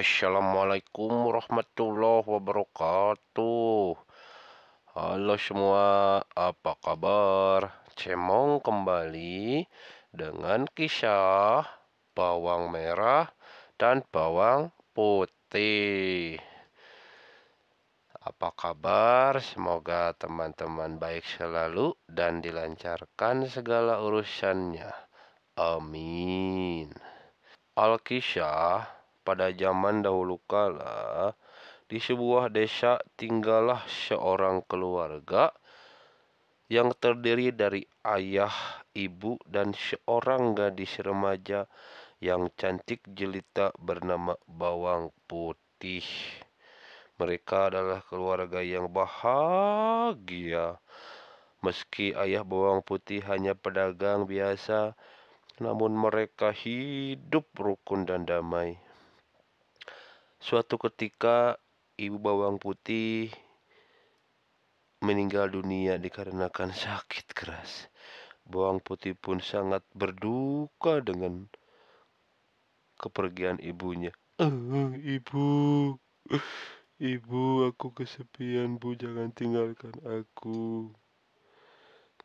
Assalamualaikum warahmatullahi wabarakatuh. Halo semua, apa kabar? Cemong kembali dengan kisah bawang merah dan bawang putih. Apa kabar? Semoga teman-teman baik selalu dan dilancarkan segala urusannya. Amin. Alkisah, pada zaman dahulu kala, di sebuah desa tinggallah seorang keluarga yang terdiri dari ayah, ibu, dan seorang gadis remaja yang cantik jelita bernama Bawang Putih. Mereka adalah keluarga yang bahagia. Meski ayah Bawang Putih hanya pedagang biasa, namun mereka hidup rukun dan damai. Suatu ketika, ibu Bawang Putih meninggal dunia dikarenakan sakit keras. Bawang Putih pun sangat berduka dengan kepergian ibunya. Ibu, ibu, aku kesepian, Bu, jangan tinggalkan aku.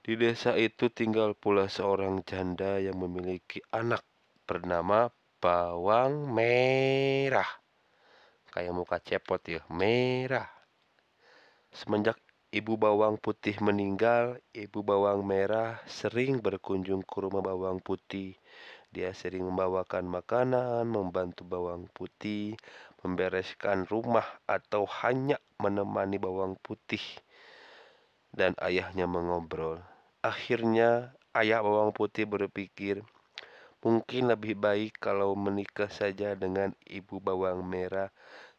Di desa itu tinggal pula seorang janda yang memiliki anak bernama Bawang Merah. Kayak muka cepot ya, merah. Semenjak ibu Bawang Putih meninggal, ibu Bawang Merah sering berkunjung ke rumah Bawang Putih. Dia sering membawakan makanan, membantu Bawang Putih, membereskan rumah, atau hanya menemani Bawang Putih dan ayahnya mengobrol. Akhirnya, ayah Bawang Putih berpikir, mungkin lebih baik kalau menikah saja dengan ibu Bawang Merah,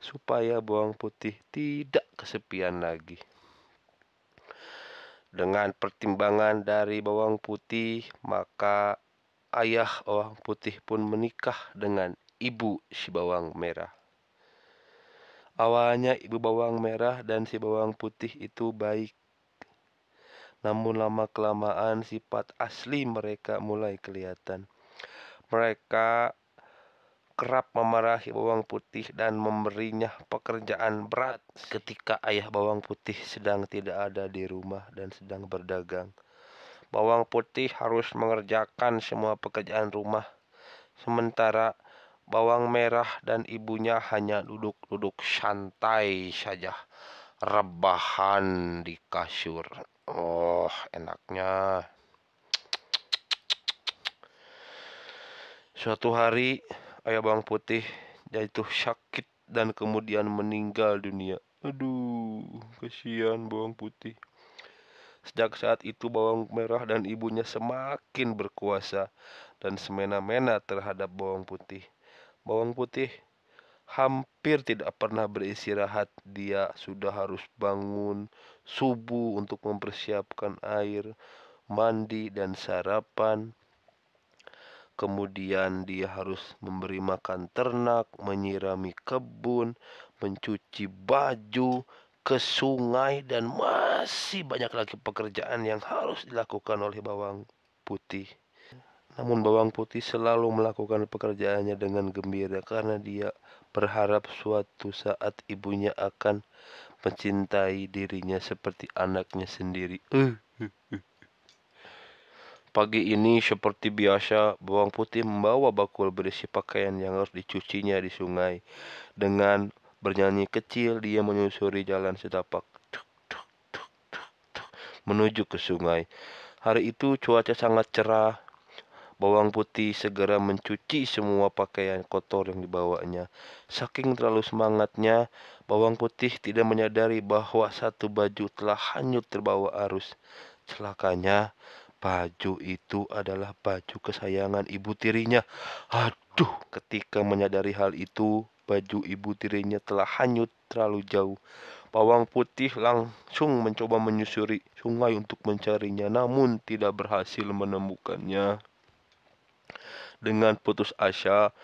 supaya Bawang Putih tidak kesepian lagi. Dengan pertimbangan dari Bawang Putih, maka ayah Bawang Putih pun menikah dengan ibu si Bawang Merah. Awalnya ibu Bawang Merah dan si Bawang Putih itu baik. Namun lama-kelamaan sifat asli mereka mulai kelihatan. Mereka kerap memarahi Bawang Putih dan memberinya pekerjaan berat ketika ayah Bawang Putih sedang tidak ada di rumah dan sedang berdagang. Bawang Putih harus mengerjakan semua pekerjaan rumah, sementara Bawang Merah dan ibunya hanya duduk-duduk santai saja, rebahan di kasur. Oh, enaknya. Suatu hari, ayah Bawang Putih jatuh sakit dan kemudian meninggal dunia. Aduh, kasihan Bawang Putih. Sejak saat itu Bawang Merah dan ibunya semakin berkuasa dan semena-mena terhadap Bawang Putih. Bawang Putih hampir tidak pernah beristirahat. Dia sudah harus bangun subuh untuk mempersiapkan air, mandi, dan sarapan. Kemudian dia harus memberi makan ternak, menyirami kebun, mencuci baju, ke sungai, dan masih banyak lagi pekerjaan yang harus dilakukan oleh Bawang Putih. Namun Bawang Putih selalu melakukan pekerjaannya dengan gembira karena dia berharap suatu saat ibunya akan mencintai dirinya seperti anaknya sendiri. Pagi ini seperti biasa, Bawang Putih membawa bakul berisi pakaian yang harus dicucinya di sungai. Dengan bernyanyi kecil, dia menyusuri jalan setapak menuju ke sungai. Hari itu cuaca sangat cerah. Bawang Putih segera mencuci semua pakaian kotor yang dibawanya. Saking terlalu semangatnya, Bawang Putih tidak menyadari bahwa satu baju telah hanyut terbawa arus. Celakanya, baju itu adalah baju kesayangan ibu tirinya. Aduh, ketika menyadari hal itu, baju ibu tirinya telah hanyut terlalu jauh. Bawang Putih langsung mencoba menyusuri sungai untuk mencarinya, namun tidak berhasil menemukannya. Dengan putus asa,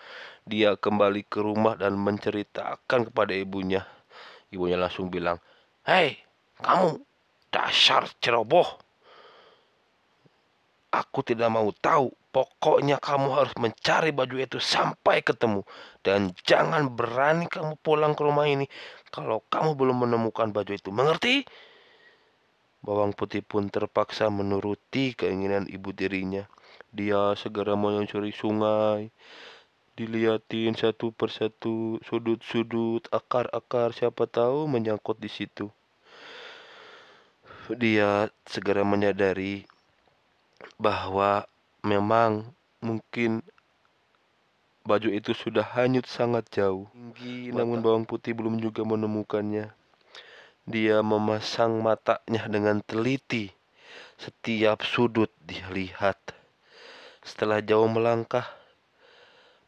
dia kembali ke rumah dan menceritakan kepada ibunya. Ibunya langsung bilang, "Hei, kamu, dasar ceroboh. Aku tidak mau tahu Pokoknya kamu harus mencari baju itu sampai ketemu. Dan jangan berani kamu pulang ke rumah ini kalau kamu belum menemukan baju itu. Mengerti? Bawang putih pun terpaksa menuruti keinginan ibu tirinya. Dia segera menyusuri sungai. Dilihatin satu persatu sudut-sudut, akar-akar, siapa tahu menyangkut di situ. Dia segera menyadari bahwa memang mungkin baju itu sudah hanyut sangat jauh. Tinggi, namun bawang putih belum juga menemukannya. Dia memasang matanya dengan teliti. Setiap sudut dia lihat. Setelah jauh melangkah,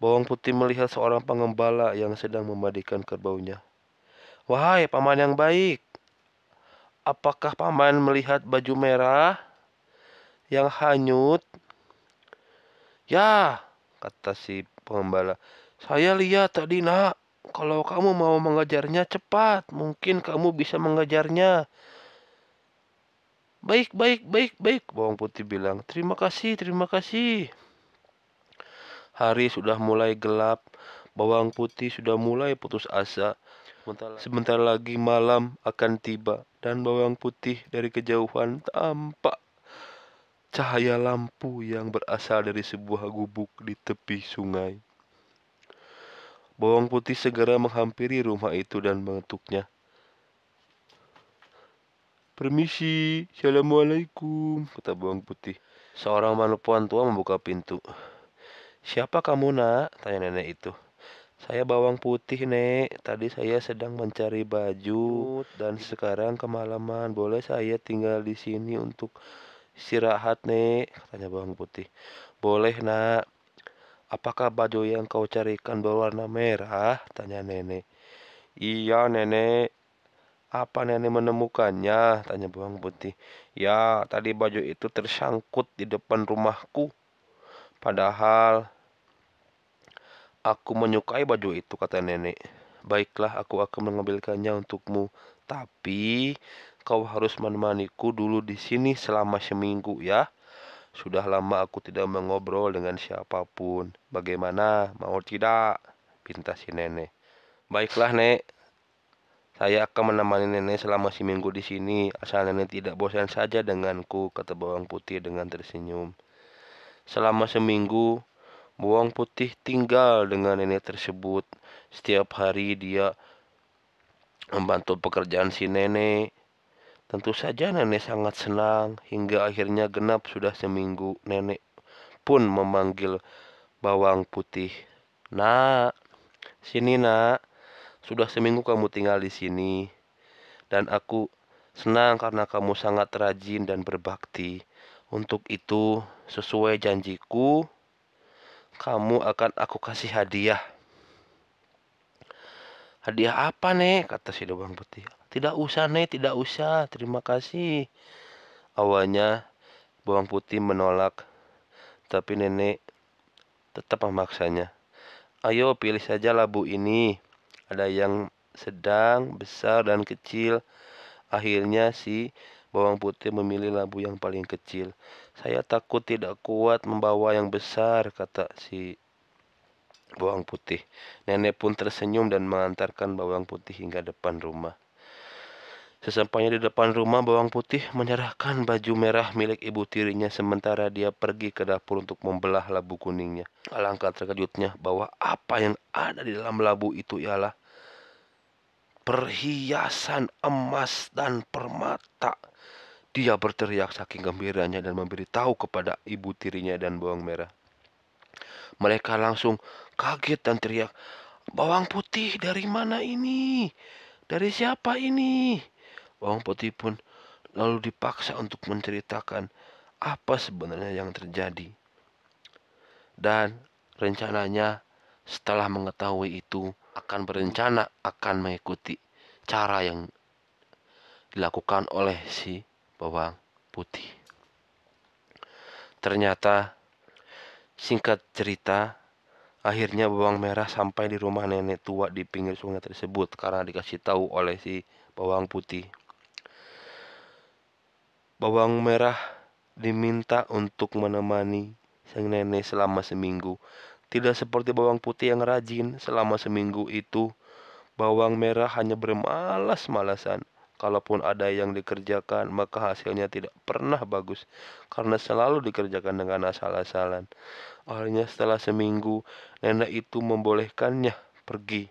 bawang putih melihat seorang pengembala yang sedang memandikan kerbaunya. "Wahai paman yang baik, apakah paman melihat baju merah yang hanyut?" "Ya," kata si pengembala. "Saya lihat tadi, nak. Kalau kamu mau mengejarnya cepat, mungkin kamu bisa mengejarnya." "Baik, baik, baik, baik," bawang putih bilang. Terima kasih, terima kasih." Hari sudah mulai gelap, bawang putih sudah mulai putus asa. Sebentar lagi malam akan tiba, dan bawang putih dari kejauhan tampak cahaya lampu yang berasal dari sebuah gubuk di tepi sungai. Bawang putih segera menghampiri rumah itu dan mengetuknya. "Permisi, assalamualaikum," kata bawang putih. Seorang perempuan tua membuka pintu. "Siapa kamu, nak?" tanya nenek itu. "Saya bawang putih, Nek. Tadi saya sedang mencari baju dan sekarang kemalaman. Boleh saya tinggal di sini untuk istirahat, Nek?" katanya bawang putih. "Boleh, nak. Apakah baju yang kau carikan berwarna merah?" tanya nenek. "Iya, nenek." "Apa nenek menemukannya?" tanya bawang putih. "Ya, tadi baju itu tersangkut di depan rumahku. Padahal aku menyukai baju itu," kata nenek. "Baiklah, aku akan mengambilkannya untukmu. Tapi kau harus menemaniku dulu di sini selama seminggu ya. Sudah lama aku tidak mengobrol dengan siapapun. Bagaimana? Mau tidak?" pinta si nenek. "Baiklah, Nek. Saya akan menemani nenek selama seminggu di sini. Asal nenek tidak bosan saja denganku," kata bawang putih dengan tersenyum. Selama seminggu, bawang putih tinggal dengan nenek tersebut. Setiap hari dia membantu pekerjaan si nenek. Tentu saja nenek sangat senang. Hingga akhirnya genap sudah seminggu. Nenek pun memanggil bawang putih. "Nak, sini nak. Sudah seminggu kamu tinggal di sini. Dan aku senang karena kamu sangat rajin dan berbakti. Untuk itu, sesuai janjiku, kamu akan aku kasih hadiah." "Hadiah apa, Nek?" kata si bawang putih. "Tidak usah, Nek, tidak usah. Terima kasih." Awalnya bawang putih menolak, tapi nenek tetap memaksanya. "Ayo pilih saja labu ini. Ada yang sedang, besar, dan kecil." Akhirnya si bawang putih memilih labu yang paling kecil. "Saya takut tidak kuat membawa yang besar," kata si bawang putih. Nenek pun tersenyum dan mengantarkan bawang putih hingga depan rumah. Sesampainya di depan rumah, bawang putih menyerahkan baju merah milik ibu tirinya sementara dia pergi ke dapur untuk membelah labu kuningnya. Alangkah terkejutnya bahwa apa yang ada di dalam labu itu ialah perhiasan emas dan permata. Dia berteriak saking gembiranya dan memberitahu kepada ibu tirinya dan bawang merah. Mereka langsung kaget dan teriak, "Bawang putih, dari mana ini? Dari siapa ini?" Bawang putih pun lalu dipaksa untuk menceritakan apa sebenarnya yang terjadi. Dan rencananya setelah mengetahui itu akan berencana akan mengikuti cara yang dilakukan oleh si bawang putih. Ternyata singkat cerita, akhirnya bawang merah sampai di rumah nenek tua di pinggir sungai tersebut karena dikasih tahu oleh si bawang putih. Bawang merah diminta untuk menemani sang nenek selama seminggu. Tidak seperti bawang putih yang rajin, selama seminggu itu bawang merah hanya bermalas-malasan. Kalaupun ada yang dikerjakan, maka hasilnya tidak pernah bagus, karena selalu dikerjakan dengan asal-asalan. Akhirnya setelah seminggu, nenek itu membolehkannya pergi.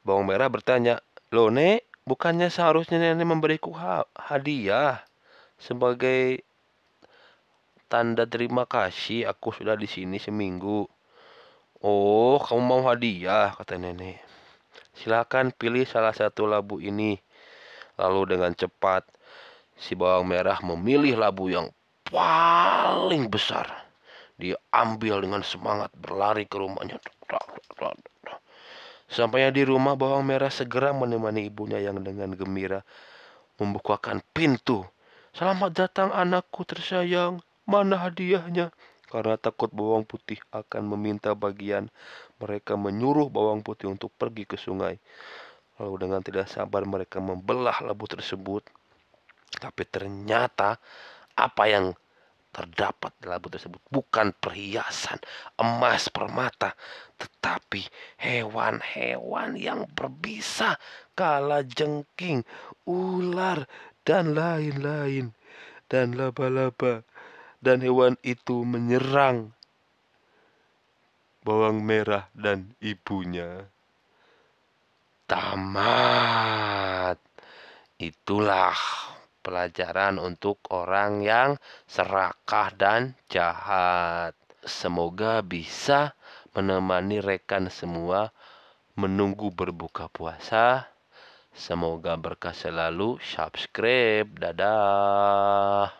Bawang merah bertanya, "Loh Nek, bukannya seharusnya nenek memberiku hadiah sebagai tanda terima kasih aku sudah di sini seminggu." "Oh, kamu mau hadiah?" kata nenek. "Silakan pilih salah satu labu ini." Lalu dengan cepat, si bawang merah memilih labu yang paling besar. Dia ambil dengan semangat berlari ke rumahnya. Sampainya di rumah, bawang merah segera menemani ibunya yang dengan gembira membukakan pintu. "Selamat datang anakku tersayang, mana hadiahnya?" Karena takut bawang putih akan meminta bagian, mereka menyuruh bawang putih untuk pergi ke sungai. Lalu dengan tidak sabar mereka membelah labu tersebut. Tapi ternyata apa yang terdapat di labu tersebut bukan perhiasan, emas, permata, tetapi hewan-hewan yang berbisa, kalajengking, ular, dan lain-lain. Dan laba-laba. Dan hewan itu menyerang bawang merah dan ibunya. Tamat. Itulah pelajaran untuk orang yang serakah dan jahat. Semoga bisa menemani rekan semua menunggu berbuka puasa. Semoga berkah selalu. Subscribe. Dadah.